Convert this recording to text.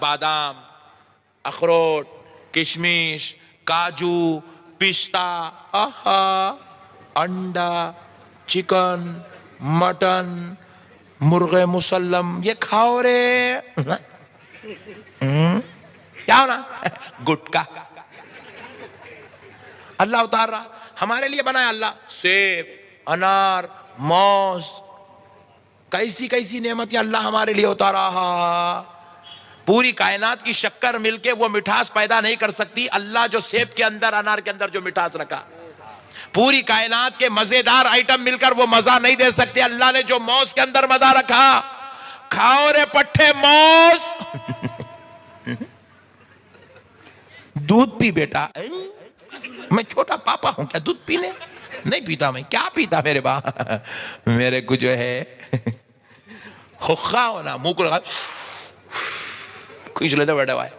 بادام، اخروٹ، کشمش، کاجو، پستہ، آہا، انڈا، چکن، مٹن، مرغ مسلم، یہ کھاؤ رے. کیا ہونا؟ گٹکا. اللہ اتار رہا، ہمارے لیے بنایا اللہ سیب، انار، موز، کیسی کیسی نعمتیں اللہ ہمارے لیے اتارا. پوری کائنات کی شکر مل کے وہ مٹھاس پیدا نہیں کر سکتی اللہ جو سیب کے اندر، انار کے اندر جو مٹھاس رکھا. پوری کائنات کے مزیدار آئٹم مل کر وہ مزہ نہیں دے سکتے اللہ نے جو موز کے اندر مزہ رکھا. کھاؤ رے پٹھے موز. دودھ پی بیٹا. میں چھوٹا پاپا ہوں کیا دودھ پینے؟ نہیں پیتا. میں کیا پیتا میرے باپ؟ میرے کو جو ہے خوخا ہونا، منہ کو لگا کھینچ لیتا بیٹا بھائی.